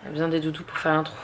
On a besoin des doudous pour faire l'intro.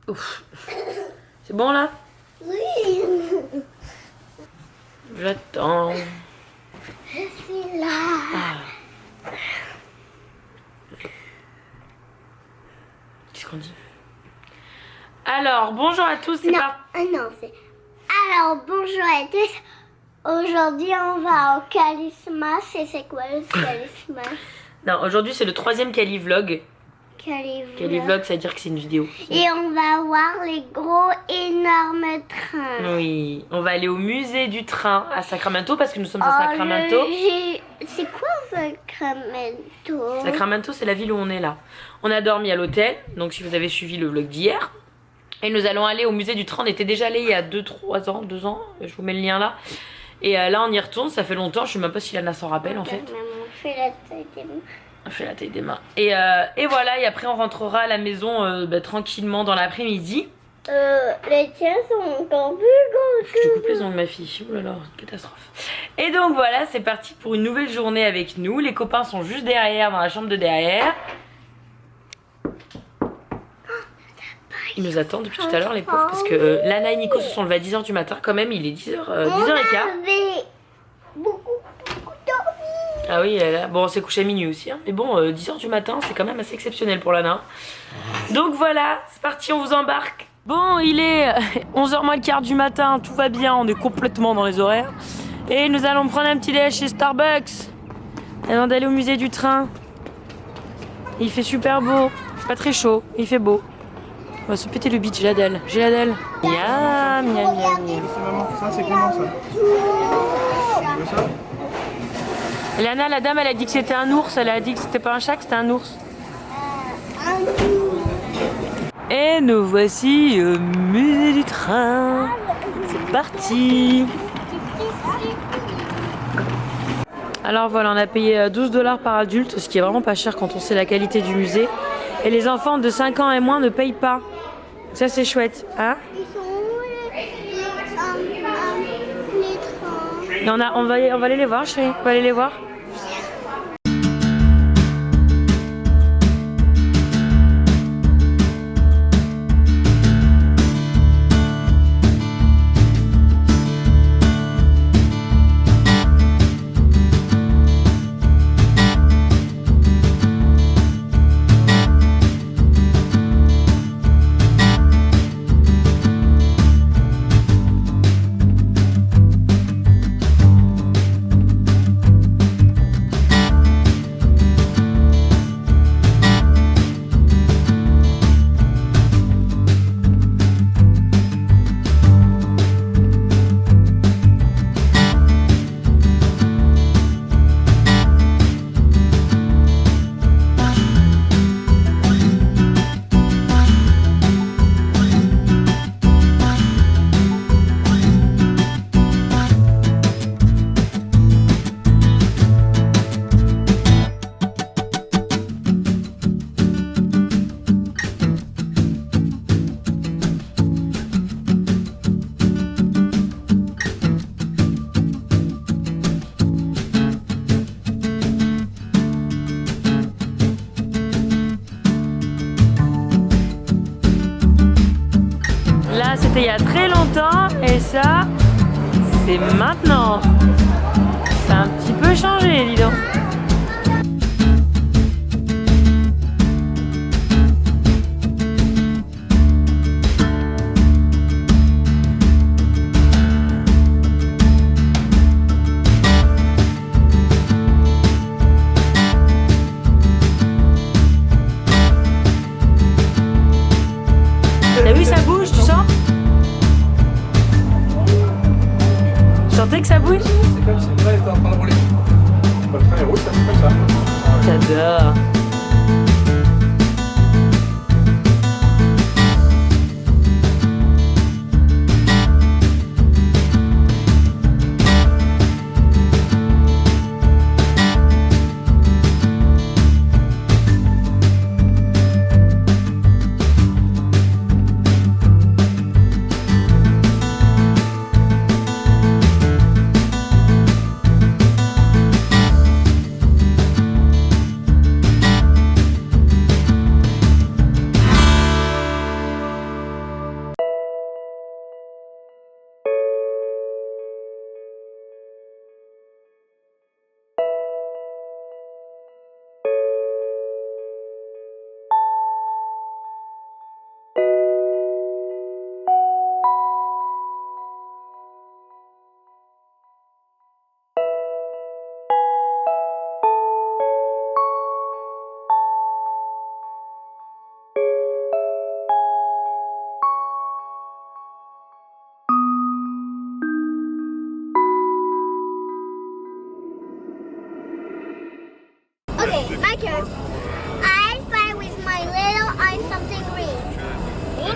Ouf. C'est bon là? Oui. J'attends. Je suis là. Ah. Qu'est-ce qu'on dit? Alors, bonjour à tous, c'est Non, parti. non, c'est... Alors, bonjour à tous. Aujourd'hui, on va au Calismas. Et c'est quoi le Calismas? Non, aujourd'hui c'est le 3e Cali Vlog. Cali Vlog, ça veut dire que c'est une vidéo. Et on va voir les gros, énormes trains. Oui, on va aller au musée du train à Sacramento parce que nous sommes à Sacramento. C'est quoi Sacramento? Sacramento, c'est la ville où on est là. On a dormi à l'hôtel, donc si vous avez suivi le vlog d'hier. Et nous allons aller au musée du train. On était déjà allé il y a 2-3 ans, 2 ans. Je vous mets le lien là. Et là, on y retourne. Ça fait longtemps. Je sais même pas si Lana s'en rappelle en fait. On fait la taille des mains. On fait la taille des mains. Et voilà. Et après, on rentrera à la maison tranquillement dans l'après-midi. Les tiens sont encore plus gros. Je te coupe les ongles, ma fille. Oh là là, catastrophe. Et donc voilà, c'est parti pour une nouvelle journée avec nous. Les copains sont juste derrière, dans la chambre de derrière. Ils nous attendent depuis tout à l'heure, les pauvres, parce que Lana et Nico se sont levés à 10h du matin. Quand même, il est 10h15. On avait beaucoup dormi. Ah oui, bon, on s'est couché à minuit aussi. Hein. Mais bon, 10h du matin, c'est quand même assez exceptionnel pour Lana. Donc voilà, c'est parti, on vous embarque. Bon, il est 11h moins le quart du matin, tout va bien, on est complètement dans les horaires. Et nous allons prendre un petit déj chez Starbucks avant d'aller au musée du train. Il fait super beau, c'est pas très chaud, il fait beau. On va se péter le bide, j'ai la dalle, j'ai la dalle. Miam, miam, miam, miam. C'est maman, ça c'est Clément ça. Tu veux ça? Lana, la dame, elle a dit que c'était un ours, elle a dit que c'était pas un chat, que c'était un ours. Et nous voici au musée du train. C'est parti. Alors voilà, on a payé 12$ par adulte, ce qui est vraiment pas cher quand on sait la qualité du musée. Et les enfants de 5 ans et moins ne payent pas. Ça c'est chouette, hein? Ils sont où les trains? Et on va aller les voir, chérie. On va aller les voir. C'était il y a très longtemps et ça, c'est maintenant. Ça a un petit peu changé, dis donc. T'as vu, ça bouge, tu sens? Sentez que ça bouge? C'est comme si le train était en train de rouler. Le train est roule, ça fait comme ça. J'adore.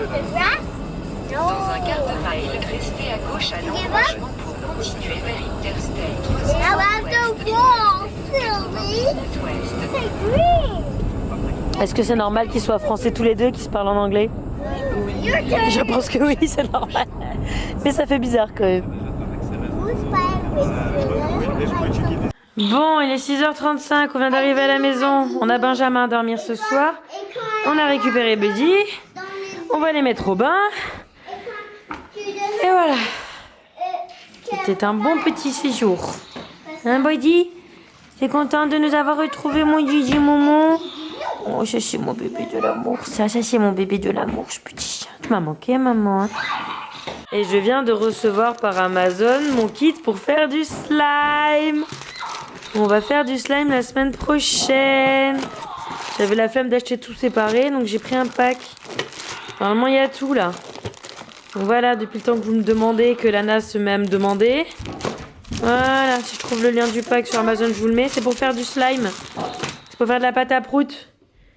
Dans un quart de mile, restez à gauche à l'embranchement pour continuer vers Interstate 370 Est-ce que c'est normal qu'ils soient français tous les deux, qu'ils se parlent en anglais? Je pense que oui, c'est normal. Mais ça fait bizarre quand même. Bon, il est 6h35, on vient d'arriver à la maison. On a Benjamin à dormir ce soir. On a récupéré Buddy. On va les mettre au bain. Et voilà. C'était un bon petit séjour. Hein, Buddy? T'es content de nous avoir retrouvé, mon Gigi Momo? Oh, ça c'est mon bébé de l'amour. Ça c'est mon bébé de l'amour, ce petit chien. Tu m'as manqué, maman. Et je viens de recevoir par Amazon mon kit pour faire du slime. On va faire du slime la semaine prochaine. J'avais la flemme d'acheter tout séparé, donc j'ai pris un pack. Normalement, il y a tout là. Donc voilà, depuis le temps que vous me demandez, que Lana se met à me demander. Voilà, si je trouve le lien du pack sur Amazon, je vous le mets. C'est pour faire du slime. C'est pour faire de la pâte à prout.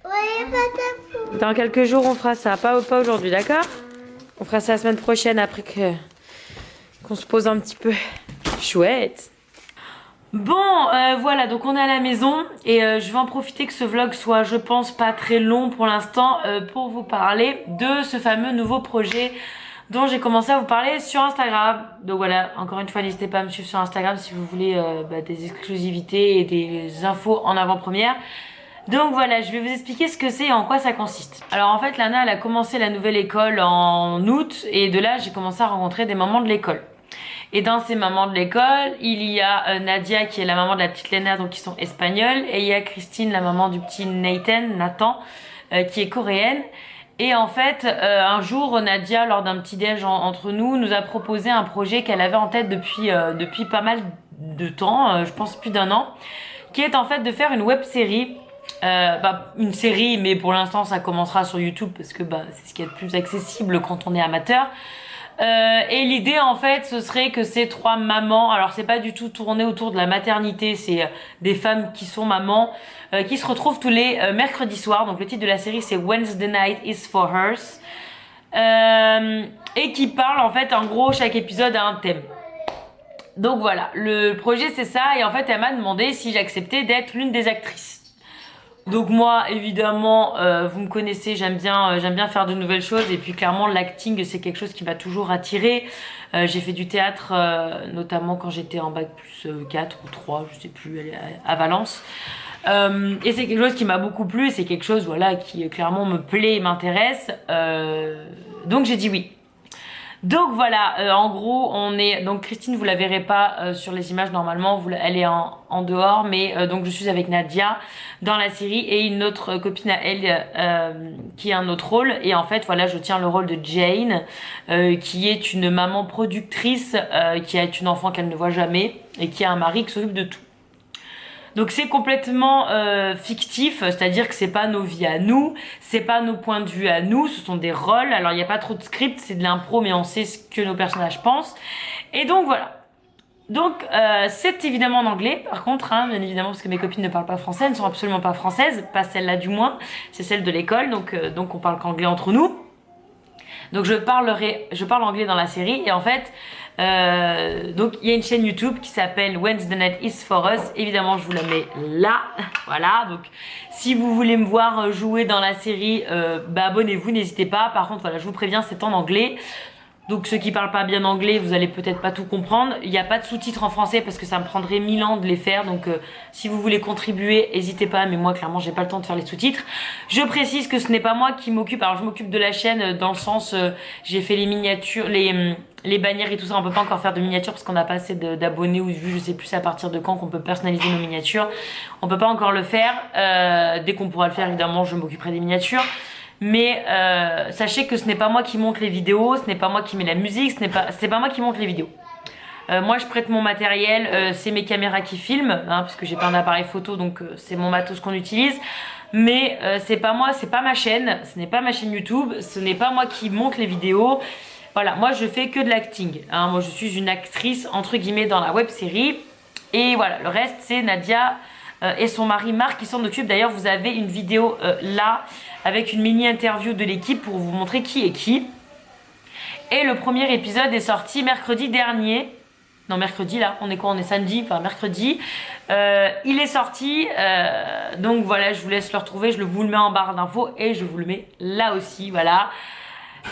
Oui, pâte à prout. Dans quelques jours, on fera ça. Pas aujourd'hui, d'accord? On fera ça la semaine prochaine après qu'on se pose un petit peu. Chouette. Bon, voilà, donc on est à la maison et je vais en profiter que ce vlog soit, je pense, pas très long pour l'instant pour vous parler de ce fameux nouveau projet dont j'ai commencé à vous parler sur Instagram. Donc voilà, encore une fois, n'hésitez pas à me suivre sur Instagram si vous voulez des exclusivités et des infos en avant-première. Donc voilà, je vais vous expliquer ce que c'est et en quoi ça consiste. Alors en fait, Lana, elle a commencé la nouvelle école en août et de là, j'ai commencé à rencontrer des mamans de l'école. Et dans ces mamans de l'école, il y a Nadia qui est la maman de la petite Lena, donc qui sont espagnoles, et il y a Christine, la maman du petit Nathan, qui est coréenne. Et en fait, un jour, Nadia, lors d'un petit déj entre nous a proposé un projet qu'elle avait en tête depuis pas mal de temps, je pense plus d'1 an, qui est en fait de faire une web série. Une série, mais pour l'instant ça commencera sur YouTube parce que c'est ce qui est le plus accessible quand on est amateur. Et l'idée en fait ce serait que ces 3 mamans, alors c'est pas du tout tourné autour de la maternité, c'est des femmes qui sont mamans, qui se retrouvent tous les mercredis soirs. Donc le titre de la série c'est Wednesday Night is for Hers, et qui parle en fait en gros chaque épisode a un thème. Donc voilà, le projet c'est ça, et en fait elle m'a demandé si j'acceptais d'être l'une des actrices. Donc moi, évidemment, vous me connaissez, j'aime bien faire de nouvelles choses. Et puis clairement, l'acting, c'est quelque chose qui m'a toujours attirée. J'ai fait du théâtre, notamment quand j'étais en bac plus 4 ou 3, je sais plus, à Valence. Et c'est quelque chose qui m'a beaucoup plu. C'est quelque chose voilà, qui clairement me plaît et m'intéresse. Donc j'ai dit oui. Donc voilà, en gros, donc Christine, vous la verrez pas sur les images normalement, elle est en dehors, mais donc je suis avec Nadia dans la série et une autre copine à elle qui a un autre rôle. Et en fait, voilà, je tiens le rôle de Jane, qui est une maman productrice qui a une enfant qu'elle ne voit jamais et qui a un mari qui s'occupe de tout. Donc c'est complètement fictif, c'est-à-dire que c'est pas nos vies à nous, c'est pas nos points de vue à nous, ce sont des rôles. Alors il n'y a pas trop de script, c'est de l'impro, mais on sait ce que nos personnages pensent. Et donc voilà. Donc c'est évidemment en anglais, par contre, hein, bien évidemment, parce que mes copines ne parlent pas français, elles ne sont absolument pas françaises, pas celle-là du moins, c'est celle de l'école, donc on parle qu'anglais entre nous. Donc je parle anglais dans la série, et en fait, donc il y a une chaîne YouTube qui s'appelle Wednesday Night is for Us. Évidemment je vous la mets là. Voilà, donc si vous voulez me voir jouer dans la série, abonnez-vous, n'hésitez pas. Par contre voilà, je vous préviens, c'est en anglais. Donc ceux qui parlent pas bien anglais, vous allez peut-être pas tout comprendre. Il n'y a pas de sous-titres en français parce que ça me prendrait 1000 ans de les faire. Donc si vous voulez contribuer, n'hésitez pas. Mais moi clairement j'ai pas le temps de faire les sous-titres. Je précise que ce n'est pas moi qui m'occupe. Alors je m'occupe de la chaîne dans le sens j'ai fait les miniatures, les bannières et tout ça. On peut pas encore faire de miniatures parce qu'on n'a pas assez d'abonnés ou de vues. Je sais plus à partir de quand qu'on peut personnaliser nos miniatures. On peut pas encore le faire. Dès qu'on pourra le faire, évidemment je m'occuperai des miniatures. Mais sachez que ce n'est pas moi qui monte les vidéos, ce n'est pas moi qui mets la musique, c'est pas moi qui monte les vidéos. Moi je prête mon matériel, c'est mes caméras qui filment, hein, parce que j'ai pas un appareil photo, donc c'est mon matos qu'on utilise. Mais c'est pas moi, c'est pas ma chaîne, ce n'est pas ma chaîne YouTube, ce n'est pas moi qui monte les vidéos. Voilà, moi je fais que de l'acting, hein. Moi je suis une actrice entre guillemets dans la web série. Et voilà, le reste c'est Nadia et son mari Marc qui s'en occupe. D'ailleurs, vous avez une vidéo là avec une mini interview de l'équipe pour vous montrer qui est qui. Et le premier épisode est sorti mercredi dernier. Non, mercredi là, on est quoi? On est samedi, enfin mercredi. Il est sorti, donc voilà, je vous laisse le retrouver, je vous le mets en barre d'infos et je vous le mets là aussi, voilà.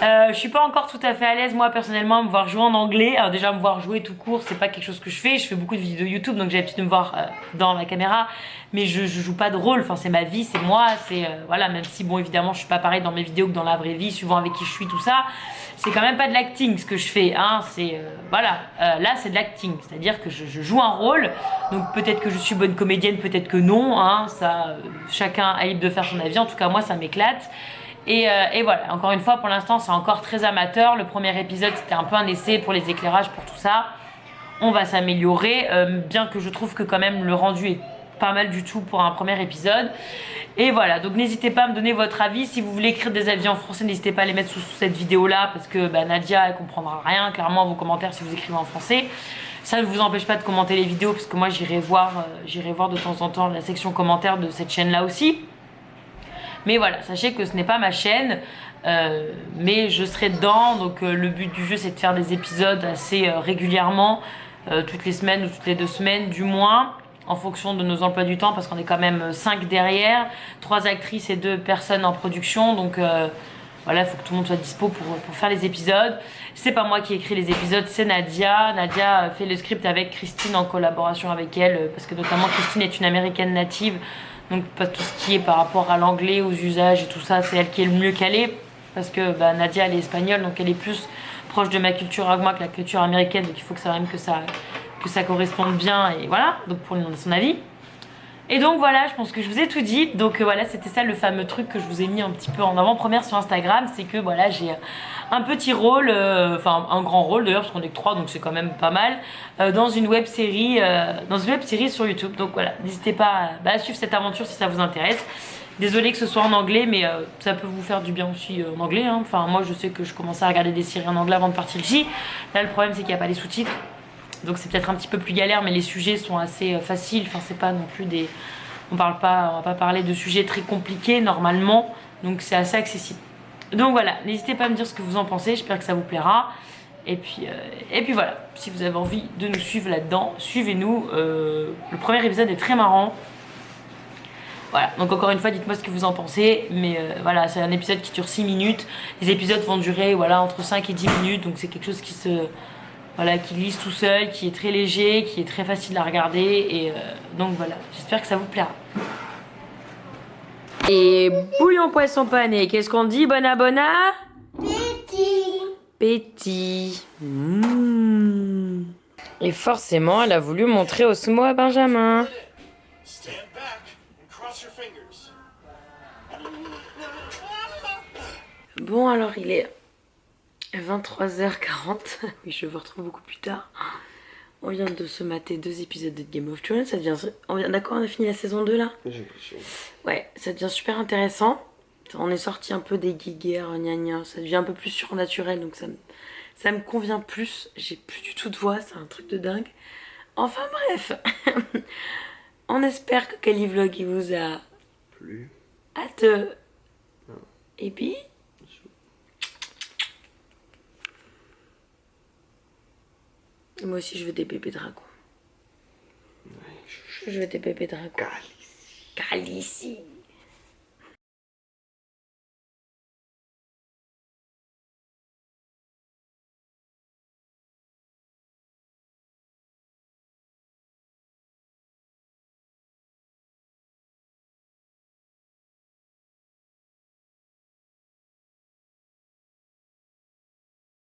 Je suis pas encore tout à fait à l'aise moi personnellement à me voir jouer en anglais. Alors déjà me voir jouer tout court c'est pas quelque chose que je fais beaucoup de vidéos YouTube donc j'ai l'habitude de me voir dans la caméra mais je joue pas de rôle, enfin c'est ma vie, c'est moi, c'est voilà, même si bon évidemment je suis pas pareil dans mes vidéos que dans la vraie vie, suivant avec qui je suis tout ça, c'est quand même pas de l'acting ce que je fais, hein, c'est voilà, là c'est de l'acting, c'est à dire que je joue un rôle, donc peut-être que je suis bonne comédienne, peut-être que non, hein, ça chacun est libre de faire son avis, en tout cas moi ça m'éclate. Et voilà, encore une fois, pour l'instant, c'est encore très amateur. Le premier épisode, c'était un peu un essai pour les éclairages, pour tout ça. On va s'améliorer, bien que je trouve que quand même le rendu est pas mal du tout pour un premier épisode. Et voilà, donc n'hésitez pas à me donner votre avis. Si vous voulez écrire des avis en français, n'hésitez pas à les mettre sous cette vidéo-là, parce que bah, Nadia, elle comprendra rien, clairement, à vos commentaires si vous écrivez en français. Ça ne vous empêche pas de commenter les vidéos, parce que moi, j'irai voir de temps en temps la section commentaires de cette chaîne-là aussi. Mais voilà, sachez que ce n'est pas ma chaîne, mais je serai dedans. Donc le but du jeu, c'est de faire des épisodes assez régulièrement, toutes les semaines ou toutes les 2 semaines du moins, en fonction de nos emplois du temps, parce qu'on est quand même 5 derrière, 3 actrices et 2 personnes en production. Donc voilà, il faut que tout le monde soit dispo pour faire les épisodes. C'est pas moi qui écris les épisodes, c'est Nadia. Nadia fait le script avec Christine en collaboration avec elle, parce que notamment Christine est une américaine native. Donc pas tout ce qui est par rapport à l'anglais, aux usages et tout ça, c'est elle qui est le mieux calée. Parce que bah, Nadia, elle est espagnole, donc elle est plus proche de ma culture à moi que la culture américaine. Donc il faut que ça, même que ça corresponde bien, et voilà, donc pour lui demander son avis. Et donc voilà, je pense que je vous ai tout dit. Donc voilà, c'était ça le fameux truc que je vous ai mis un petit peu en avant-première sur Instagram. C'est que voilà, j'ai un petit rôle, enfin un grand rôle d'ailleurs, parce qu'on est que 3, donc c'est quand même pas mal, dans une web série sur YouTube. Donc voilà, n'hésitez pas à suivre cette aventure si ça vous intéresse. Désolée que ce soit en anglais, mais ça peut vous faire du bien aussi en anglais, hein. Enfin moi je sais que je commençais à regarder des séries en anglais avant de partir ici. Là le problème c'est qu'il n'y a pas les sous-titres. Donc c'est peut-être un petit peu plus galère, mais les sujets sont assez faciles. Enfin c'est pas non plus des... on va pas parler de sujets très compliqués normalement. Donc c'est assez accessible. Donc voilà, n'hésitez pas à me dire ce que vous en pensez. J'espère que ça vous plaira. Et puis voilà, si vous avez envie de nous suivre là-dedans, suivez-nous. Le premier épisode est très marrant. Voilà, donc encore une fois, dites-moi ce que vous en pensez. Mais voilà, c'est un épisode qui dure 6 minutes. Les épisodes vont durer voilà, entre 5 et 10 minutes. Donc c'est quelque chose qui se... voilà, qui glisse tout seul, qui est très léger, qui est très facile à regarder. Et donc voilà, j'espère que ça vous plaira. Et bouillon poisson pané, qu'est-ce qu'on dit, bona bona? Petit. Petit. Et forcément, elle a voulu montrer Osmo à Benjamin. Stand back and cross your fingers. Bon, alors il est 23h40. Oui, je vous retrouve beaucoup plus tard. On vient de se mater 2 épisodes de Game of Thrones. Ça devient... D'accord, on a fini la saison 2 là? Ouais, ça devient super intéressant. On est sorti un peu des guéguerres, gna gna. Ça devient un peu plus surnaturel, donc ça me convient plus. J'ai plus du tout de voix, c'est un truc de dingue. Enfin bref. On espère que Calivlog il vous a plu. Hâte. Et puis... moi aussi je veux des bébés dragons. Je veux des bébés dragons. Calici.